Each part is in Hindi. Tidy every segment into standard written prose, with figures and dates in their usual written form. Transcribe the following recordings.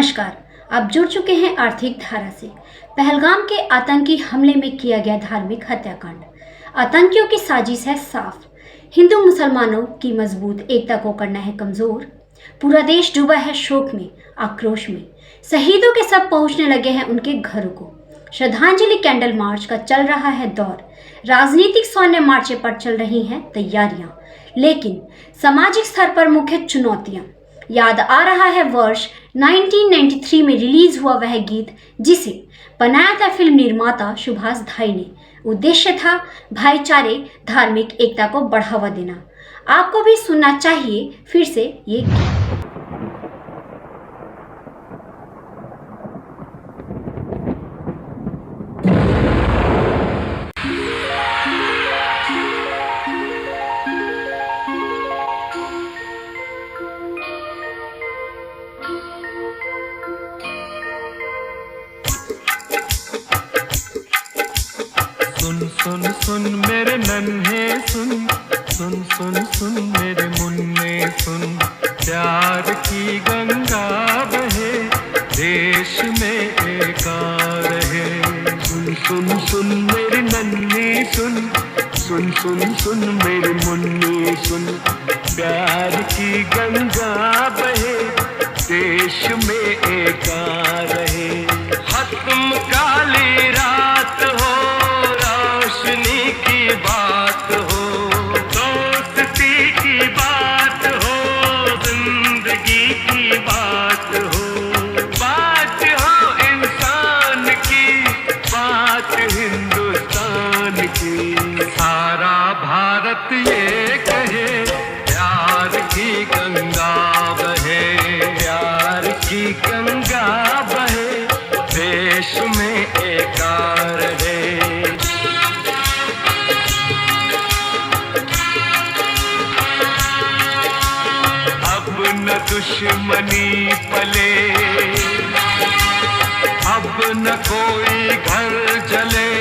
नमस्कार, आप जुड़ चुके हैं आर्थिक धारा से। पहलगाम के आतंकी हमले में किया गया धार्मिक हत्याकांड। आतंकियों की साजिश है साफ, हिंदू मुसलमानों की मजबूत एकता को करना है कमजोर। पूरा देश डूबा है शोक में, आक्रोश में। शहीदों के सब पहुंचने लगे हैं उनके घरों को। श्रद्धांजलि कैंडल मार्च का चल रहा है दौर। राजनीतिक सौम्य मार्चे पर चल रही हैं तैयारियां, लेकिन सामाजिक स्तर पर मुख्य चुनौतियां। याद आ रहा है वर्ष 1993 में रिलीज हुआ वह गीत जिसे बनाया था फिल्म निर्माता सुभाष घई ने। उद्देश्य था भाईचारे, धार्मिक एकता को बढ़ावा देना। आपको भी सुनना चाहिए फिर से ये गीत। सुन सुन सुन मेरे नन्हे सुन, सुन सुन सुन मेरे मुन्ने सुन। प्यार की गंगा बहे, देश में एका रहे। सुन सुन सुन मेरे नन्हे सुन, सुन सुन सुन मेरे मुन्ने सुन। प्यार की गंगा बहे, देश में एका रहे। खत्म काली रात हो, रोशनी की बात हो, दोस्ती की बात हो, जिंदगी की बात हो। बात हो इंसान की, बात हिंदुस्तान की। सारा भारत ये कहे, प्यार की गंगा बहे, प्यार की गंगा बहे, देश में एका रहे। न दुश्मनी पले, अब न कोई घर जले।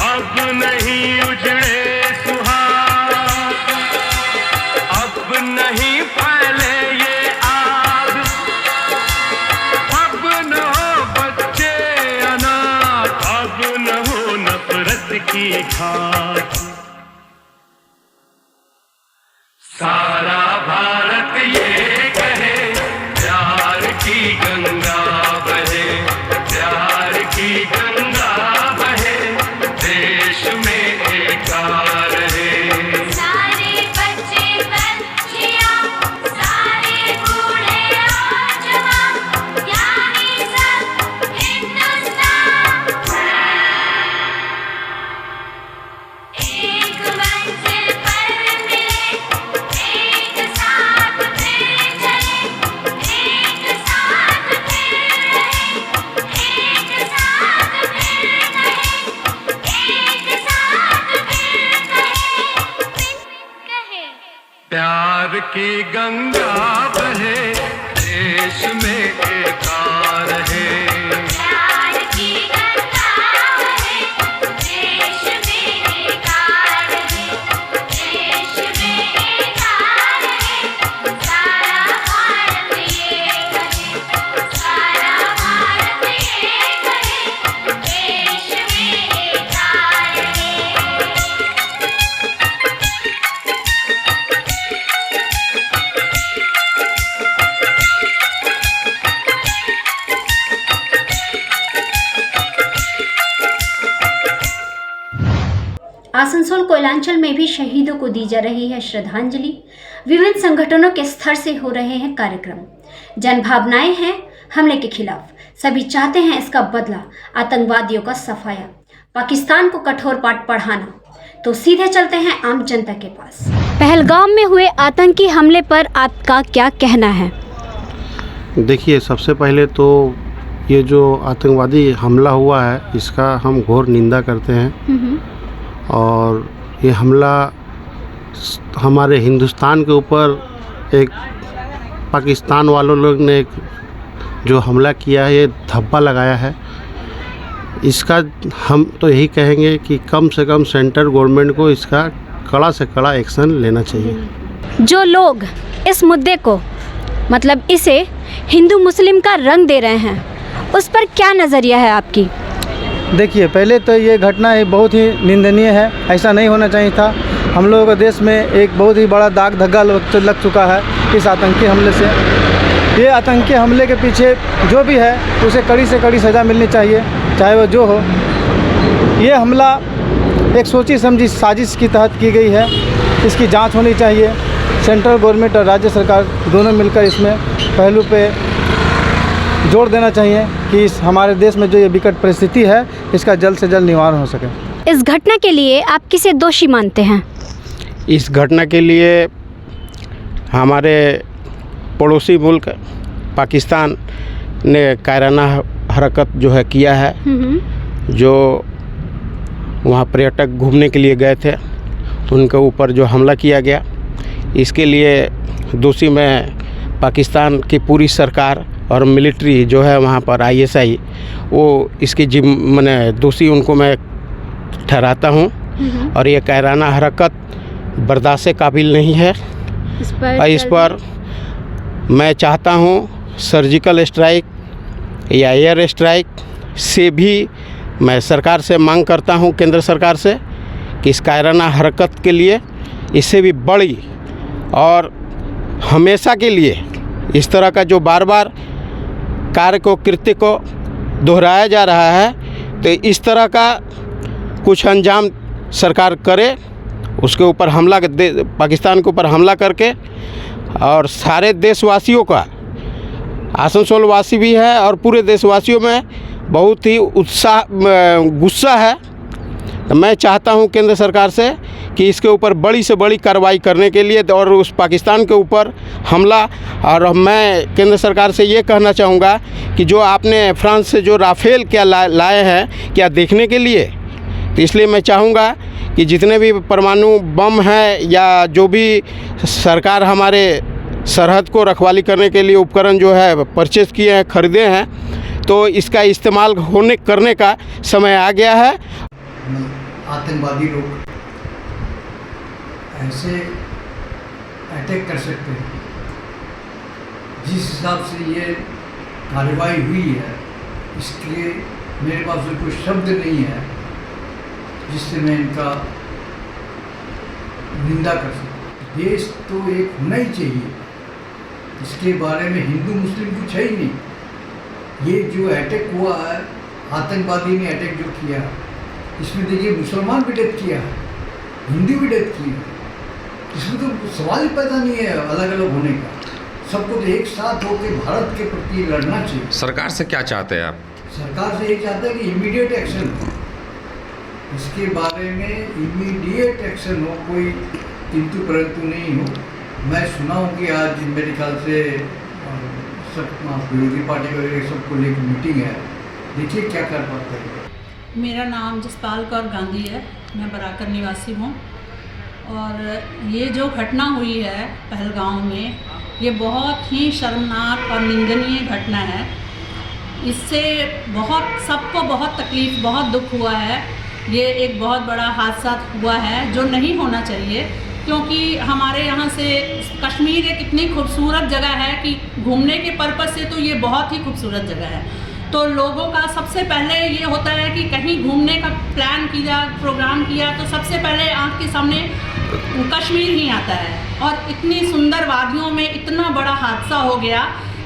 अब नहीं उजड़े सुहाग, अब नहीं फैले ये आग। अब न हो बच्चे अनाथ, अब न हो नफरत की खाक। सारा भारत ये कहे, प्यार की गंगा बहे, प्यार की गंगा बहे, देश में एका रहे। सारे बच्चे बच्चियां, सारे बूढ़े और जवान, यानी सब हिंदुस्तान। एक मंजिल पर मिले, एक साथ फिर चले, एक साथ फिर रहे, एक साथ फिर कहे, एक साथ फिर कहे। प्यार की गंगा बहे, देश में एका रहे। प्यार की गंगा बहे, देश में एका रहे, देश में एका रहे। सारा भारत ये कहे, सारा भारत ये कहे, देश में एका रहे। आसनसोल कोयलांचल में भी शहीदों को दी जा रही है श्रद्धांजलि। विभिन्न संगठनों के स्तर से हो रहे हैं कार्यक्रम। जन भावनाएं हैं हमले के खिलाफ, सभी चाहते हैं इसका बदला। आतंकवादियों का सफाया, पाकिस्तान को कठोर पाठ पढ़ाना। तो सीधे चलते हैं आम जनता के पास। पहलगाम में हुए आतंकी हमले पर आपका क्या कहना है? देखिए, सबसे पहले तो ये जो आतंकवादी हमला हुआ है इसका हम घोर निंदा करते हैं। और ये हमला हमारे हिंदुस्तान के ऊपर एक पाकिस्तान वालों लोग ने एक जो हमला किया है, ये धब्बा लगाया है। इसका हम तो यही कहेंगे कि कम से कम सेंट्रल गवर्नमेंट को इसका कड़ा से कड़ा एक्शन लेना चाहिए। जो लोग इस मुद्दे को मतलब इसे हिंदू मुस्लिम का रंग दे रहे हैं, उस पर क्या नज़रिया है आपकी? देखिए, पहले तो ये घटना ही बहुत ही निंदनीय है, ऐसा नहीं होना चाहिए था। हम लोगों के देश में एक बहुत ही बड़ा दाग धब्बा लग चुका है इस आतंकी हमले से। ये आतंकी हमले के पीछे जो भी है उसे कड़ी से कड़ी सज़ा मिलनी चाहिए, चाहे वो जो हो। ये हमला एक सोची समझी साजिश की तहत की गई है, इसकी जांच होनी चाहिए। सेंट्रल गवर्नमेंट और राज्य सरकार दोनों मिलकर इसमें पहलू पे जोर देना चाहिए कि इस हमारे देश में जो ये विकट परिस्थिति है इसका जल्द से जल्द निवारण हो सके। इस घटना के लिए आप किसे दोषी मानते हैं? इस घटना के लिए हमारे पड़ोसी मुल्क पाकिस्तान ने कायराना हरकत जो है किया है। जो वहाँ पर्यटक घूमने के लिए गए थे उनके ऊपर जो हमला किया गया, इसके लिए दोषी मैं पाकिस्तान की पूरी सरकार और मिलिट्री जो है वहाँ पर ISI, वो इसकी मैंने दोषी उनको मैं ठहराता हूँ। और ये कायराना हरकत बर्दाश्त से काबिल नहीं है। इस पर मैं चाहता हूँ सर्जिकल स्ट्राइक या एयर स्ट्राइक से भी मैं सरकार से मांग करता हूँ, केंद्र सरकार से, कि इस कायराना हरकत के लिए इससे भी बड़ी और हमेशा के लिए इस तरह का जो बार बार कृत्य को दोहराया जा रहा है, तो इस तरह का कुछ अंजाम सरकार करे, उसके ऊपर हमला पाकिस्तान के ऊपर हमला करके, और सारे देशवासियों का, आसनसोल वासी भी है और पूरे देशवासियों में बहुत ही गुस्सा है। तो मैं चाहता हूं केंद्र सरकार से कि इसके ऊपर बड़ी से बड़ी कार्रवाई करने के लिए और उस पाकिस्तान के ऊपर हमला। और मैं केंद्र सरकार से ये कहना चाहूँगा कि जो आपने फ्रांस से जो राफेल क्या लाए हैं, क्या देखने के लिए, तो इसलिए मैं चाहूँगा कि जितने भी परमाणु बम हैं या जो भी सरकार हमारे सरहद को रखवाली करने के लिए उपकरण जो है परचेज़ किए हैं, ख़रीदे हैं, तो इसका इस्तेमाल करने का समय आ गया है। आतंकवादी लोग ऐसे अटैक कर सकते हैं, जिस हिसाब से ये कार्रवाई हुई है, इसके लिए मेरे पास कोई शब्द नहीं है जिससे मैं इनका निंदा कर सकूं। देश तो एक होना ही चाहिए, इसके बारे में हिंदू मुस्लिम कुछ है ही नहीं। ये जो अटैक हुआ है, आतंकवादी ने अटैक जो किया, इसमें देखिए मुसलमान भी डेथ किया है, हिंदू भी डेथ किया है। इसमें तो सवाल ही पैदा नहीं है अलग अलग होने का। सबको तो एक साथ होकर भारत के प्रति लड़ना चाहिए। सरकार से क्या चाहते हैं आप? सरकार से ये चाहते हैं कि इमीडिएट एक्शन हो, इसके बारे में इमीडिएट एक्शन हो, कोई किंतु परंतु नहीं हो। मैं सुना हूँ कि आज मेरे ख्याल से सब विरोधी पार्टी वगैरह सबको लेकर मीटिंग है, देखिए क्या कर पाते हैं। मेरा नाम जसपाल कौर गांधी है, मैं बराकर निवासी हूँ। और ये जो घटना हुई है पहलगाम में, ये बहुत ही शर्मनाक और निंदनीय घटना है। इससे सबको बहुत तकलीफ़, बहुत दुख हुआ है। ये एक बहुत बड़ा हादसा हुआ है जो नहीं होना चाहिए, क्योंकि हमारे यहाँ से कश्मीर एक इतनी खूबसूरत जगह है कि घूमने के पर्पज़ से तो ये बहुत ही खूबसूरत जगह है। तो लोगों का सबसे पहले ये होता है कि कहीं घूमने का प्लान किया, प्रोग्राम किया, तो सबसे पहले आँख के सामने कश्मीर ही आता है। और इतनी सुंदर वादियों में इतना बड़ा हादसा हो गया,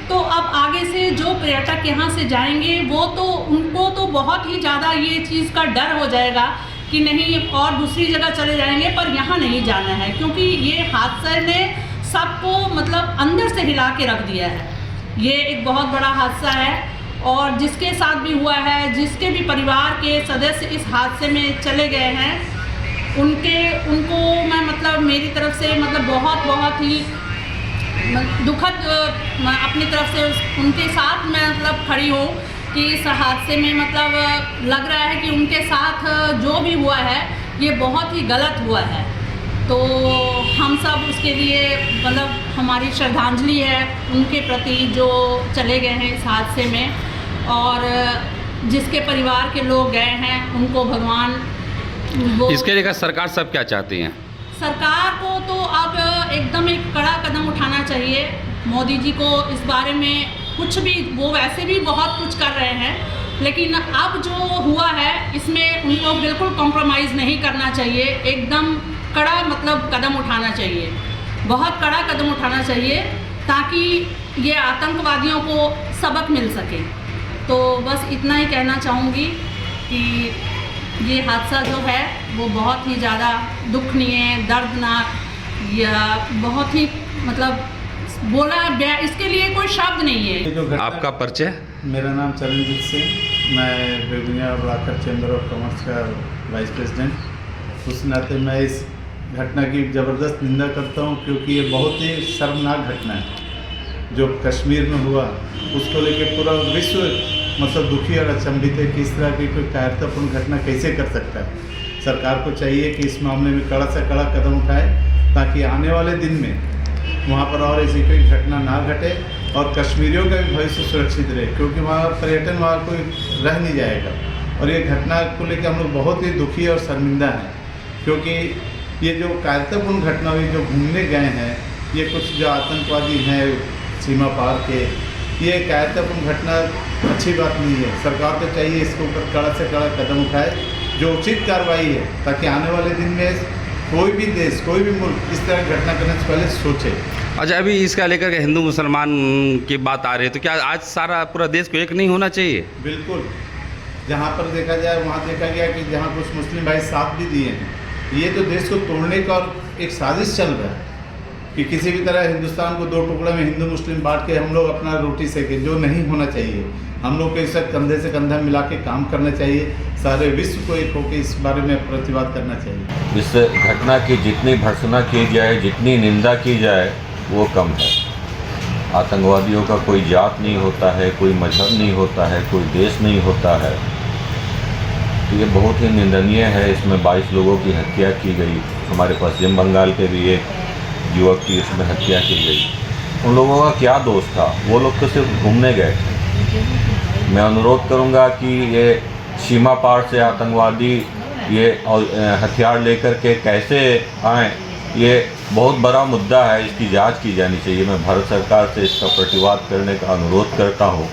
तो अब आगे से जो पर्यटक यहाँ से जाएंगे उनको तो बहुत ही ज़्यादा ये चीज़ का डर हो जाएगा कि नहीं और दूसरी जगह चले जाएंगे, पर यहाँ नहीं जाना है, क्योंकि ये हादसे ने सबको मतलब अंदर से हिला के रख दिया है। ये एक बहुत बड़ा हादसा है। और जिसके साथ भी हुआ है, जिसके भी परिवार के सदस्य इस हादसे में चले गए हैं, उनको मैं मतलब मेरी तरफ से मतलब बहुत ही दुखद अपनी तरफ से उनके साथ मैं मतलब खड़ी हूँ कि इस हादसे में मतलब लग रहा है कि उनके साथ जो भी हुआ है ये बहुत ही गलत हुआ है। तो हम सब उसके लिए मतलब हमारी श्रद्धांजलि है उनके प्रति जो चले गए हैं इस हादसे में, और जिसके परिवार के लोग गए हैं उनको भगवान इसके लिए सरकार सब क्या चाहती हैं? सरकार को तो अब एकदम एक कड़ा कदम उठाना चाहिए। मोदी जी को इस बारे में कुछ भी वो वैसे भी बहुत कुछ कर रहे हैं, लेकिन अब जो हुआ है इसमें उनको बिल्कुल कॉम्प्रोमाइज़ नहीं करना चाहिए, एकदम कड़ा मतलब कदम उठाना चाहिए, बहुत कड़ा कदम उठाना चाहिए ताकि ये आतंकवादियों को सबक मिल सके। तो बस इतना ही कहना चाहूँगी कि ये हादसा जो है वो बहुत ही ज़्यादा दुखनीय, दर्दनाक या बहुत ही मतलब इसके लिए कोई शब्द नहीं है। आपका परिचय? मेरा नाम चरणजीत सिंह, मैं Begunia blocker chamber of commerce का वाइस प्रेसिडेंट। उस नाते मैं इस घटना की ज़बरदस्त निंदा करता हूं, क्योंकि ये बहुत ही शर्मनाक घटना है जो कश्मीर में हुआ। उसको लेके पूरा विश्व मतलब दुखी और अचंभित है कि इस तरह की कोई कायरतापूर्ण घटना कैसे कर सकता है। सरकार को चाहिए कि इस मामले में कड़ा से कड़ा कदम उठाए ताकि आने वाले दिन में वहाँ पर और ऐसी कोई घटना ना घटे और कश्मीरियों का भी भविष्य सुरक्षित रहे, क्योंकि वहाँ पर्यटन वहाँ कोई रह नहीं जाएगा। और ये घटना को लेकर हम लोग बहुत ही दुखी और शर्मिंदा हैं, क्योंकि ये जो कायरतापूर्ण घटना हुई, जो घूमने गए हैं ये कुछ जो आतंकवादी हैं सीमा पार के, ये कायरतापूर्ण घटना अच्छी बात नहीं है। सरकार को चाहिए इसके ऊपर कड़ा से कड़ा कदम उठाए, जो उचित कार्रवाई है, ताकि आने वाले दिन में कोई भी देश, कोई भी मुल्क इस तरह की घटना करने से पहले सोचे। अच्छा, अभी इसका लेकर के हिंदू मुसलमान की बात आ रही है, तो क्या आज सारा पूरा देश को एक नहीं होना चाहिए? बिल्कुल, जहाँ पर देखा जाए वहाँ देखा गया कि जहाँ कुछ मुस्लिम भाई साथ भी दिए हैं, ये तो देश को तोड़ने का एक साजिश चल रहा है कि किसी भी तरह हिंदुस्तान को दो टुकड़े में हिंदू मुस्लिम बांट के हम लोग अपना रोटी सेकें, जो नहीं होना चाहिए। हम लोग को इस कंधे से कंधा मिला के काम करना चाहिए, सारे विश्व को एक होकर इस बारे में प्रतिवाद करना चाहिए। इस घटना की जितनी भर्त्सना की जाए, जितनी निंदा की जाए, वो कम है। आतंकवादियों का कोई जात नहीं होता है, कोई मजहब नहीं होता है, कोई देश नहीं होता है। तो ये बहुत ही निंदनीय है। इसमें 22 लोगों की हत्या की गई। हमारे पश्चिम बंगाल के भी एक युवक की इसमें हत्या की गई। उन लोगों का क्या दोष था? वो लोग तो सिर्फ घूमने गए थे। मैं अनुरोध करूंगा कि ये सीमा पार से आतंकवादी ये हथियार लेकर के कैसे आए, ये बहुत बड़ा मुद्दा है, इसकी जांच की जानी चाहिए। मैं भारत सरकार से इसका प्रतिवाद करने का अनुरोध करता हूं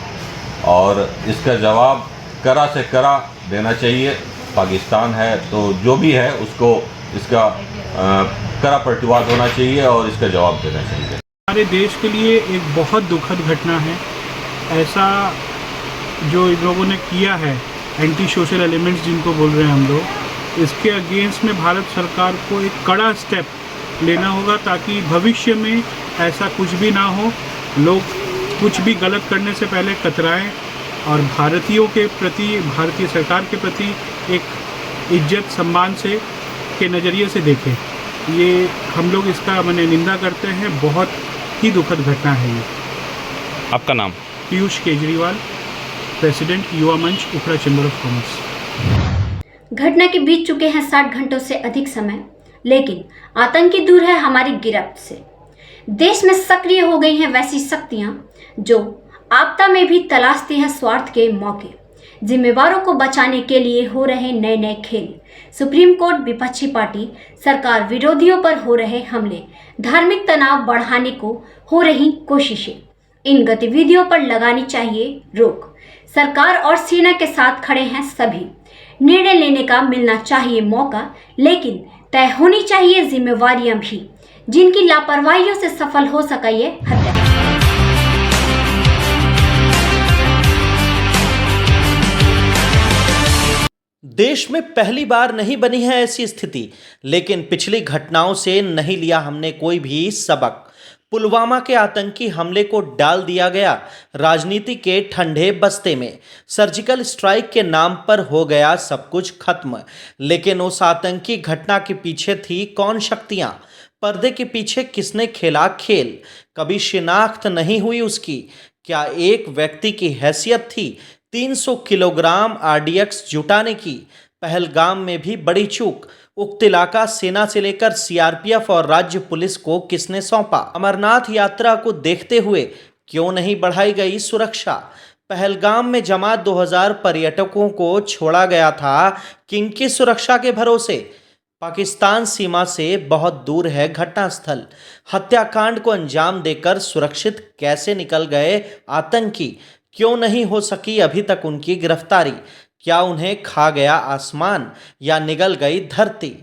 और इसका जवाब कड़ा से कड़ा देना चाहिए। पाकिस्तान है तो जो भी है उसको इसका कड़ा प्रतिवाद होना चाहिए और इसका जवाब देना चाहिए। हमारे देश के लिए एक बहुत दुखद घटना है। ऐसा जो इन लोगों ने किया है, एंटी सोशल एलिमेंट्स जिनको बोल रहे हैं हम लोग, इसके अगेंस्ट में भारत सरकार को एक कड़ा स्टेप लेना होगा ताकि भविष्य में ऐसा कुछ भी ना हो। लोग कुछ भी गलत करने से पहले कतराएं और भारतीयों के प्रति, भारतीय सरकार के प्रति एक इज्जत सम्मान से के नज़रिए से देखें। ये हम लोग इसका मैंने निंदा करते हैं। बहुत ही दुखद घटना है ये। आपका नाम? पीयूष केजरीवाल, प्रेसिडेंट युवा मंच उखड़ा चैम्बर ऑफ कॉमर्स। घटना के बीत चुके हैं 60 घंटों से अधिक समय, लेकिन आतंकी दूर है हमारी गिरफ्त से। देश में सक्रिय हो गई हैं वैसी शक्तियां जो आपदा में भी तलाशती हैं स्वार्थ के मौके। जिम्मेवारों को बचाने के लिए हो रहे नए नए खेल, सुप्रीम कोर्ट, विपक्षी पार्टी, सरकार विरोधियों पर हो रहे हमले, धार्मिक तनाव बढ़ाने को हो रही कोशिशें, इन गतिविधियों पर लगानी चाहिए रोक। सरकार और सेना के साथ खड़े हैं सभी। निर्णय लेने का मिलना चाहिए मौका, लेकिन तय होनी चाहिए जिम्मेवारियां भी, जिनकी लापरवाहियों से सफल हो सका ये हत्या। देश में पहली बार नहीं बनी है ऐसी स्थिति, लेकिन पिछली घटनाओं से नहीं लिया हमने कोई भी सबक। पुलवामा के आतंकी हमले को डाल दिया गया राजनीति के ठंडे बस्ते में। सर्जिकल स्ट्राइक के नाम पर हो गया सब कुछ खत्म। लेकिन उस आतंकी घटना के पीछे थी कौन शक्तियां? पर्दे के पीछे किसने खेला खेल? कभी शिनाख्त नहीं हुई उसकी। क्या एक व्यक्ति की हैसियत थी 300 किलोग्राम आरडीएक्स जुटाने की? पहलगाम में भी बड़ी चूक। उक्त इलाका सेना से लेकर सीआरपीएफ और राज्य पुलिस को किसने सौंपा? अमरनाथ यात्रा को देखते हुए क्यों नहीं बढ़ाई गई सुरक्षा? पहलगाम में जमा 2000 पर्यटकों को छोड़ा गया था किनकी सुरक्षा के भरोसे? पाकिस्तान सीमा से बहुत दूर है घटनास्थल। हत्याकांड को अंजाम देकर सुरक्षित कैसे निकल गए आतंकी? क्यों नहीं हो सकी अभी तक उनकी गिरफ्तारी? क्या उन्हें खा गया आसमान या निगल गई धरती?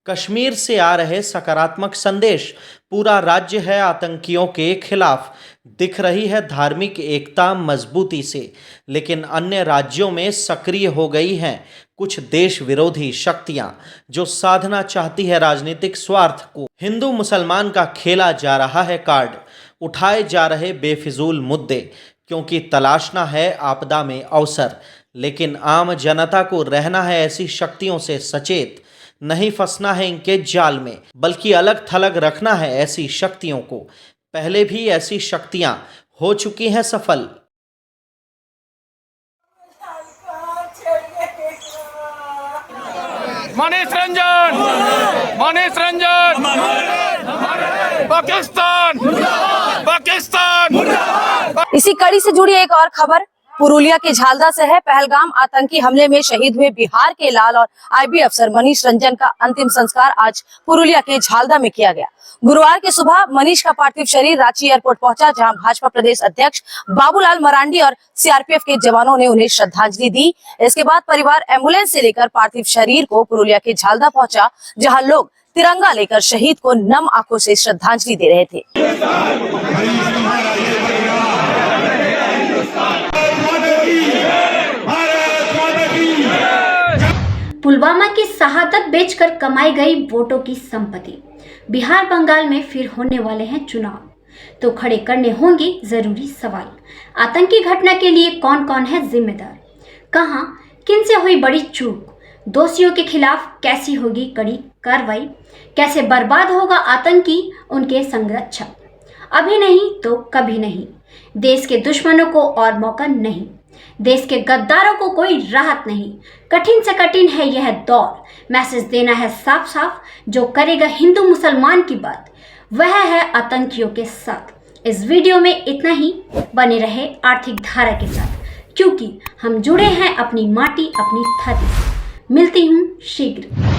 कश्मीर से आ रहे सकारात्मक संदेश। पूरा राज्य है आतंकियों के खिलाफ। दिख रही है धार्मिक एकता मजबूती से, लेकिन अन्य राज्यों में सक्रिय हो गई हैं कुछ देश विरोधी शक्तियां जो साधना चाहती है राजनीतिक स्वार्थ को। हिंदू मुसलमान का खेला जा रहा है कार्ड, उठाए जा रहे बेफिजूल मुद्दे, क्योंकि तलाशना है आपदा में अवसर। लेकिन आम जनता को रहना है ऐसी शक्तियों से सचेत, नहीं फंसना है इनके जाल में, बल्कि अलग थलग रखना है ऐसी शक्तियों को। पहले भी ऐसी शक्तियां हो चुकी हैं सफल। मनीष रंजन, मनीष रंजन, पाकिस्तान, पाकिस्तान। इसी कड़ी से जुड़ी एक और खबर पुरुलिया के झालदा से है। पहलगाम आतंकी हमले में शहीद हुए बिहार के लाल और आईबी अफसर मनीष रंजन का अंतिम संस्कार आज पुरुलिया के झालदा में किया गया। गुरुवार की सुबह मनीष का पार्थिव शरीर रांची एयरपोर्ट पहुंचा, जहां भाजपा प्रदेश अध्यक्ष बाबूलाल मरांडी और सीआरपीएफ के जवानों ने उन्हें श्रद्धांजलि दी। इसके बाद परिवार एम्बुलेंस से लेकर पार्थिव शरीर को पुरुलिया के झालदा पहुंचा, जहां लोग तिरंगा लेकर शहीद को नम आंखों से श्रद्धांजलि दे रहे थे। पुलवामा की शहादत बेचकर कमाई गई वोटों की संपत्ति। बिहार बंगाल में फिर होने वाले हैं चुनाव, तो खड़े करने होंगे जरूरी सवाल। आतंकी घटना के लिए कौन कौन है जिम्मेदार? कहां किन से हुई बड़ी चूक? दोषियों के खिलाफ कैसी होगी कड़ी कार्रवाई? कैसे बर्बाद होगा आतंकी उनके संरक्षक? अभी नहीं तो कभी नहीं। देश के दुश्मनों को और मौका नहीं, देश के गद्दारों को कोई राहत नहीं। कठिन से कठिन है यह दौर, मैसेज देना है साफ साफ। जो करेगा हिंदू मुसलमान की बात, वह है आतंकियों के साथ। इस वीडियो में इतना ही। बने रहे आर्थिक धारा के साथ, क्योंकि हम जुड़े हैं अपनी माटी अपनी धरती से। मिलती हूँ शीघ्र।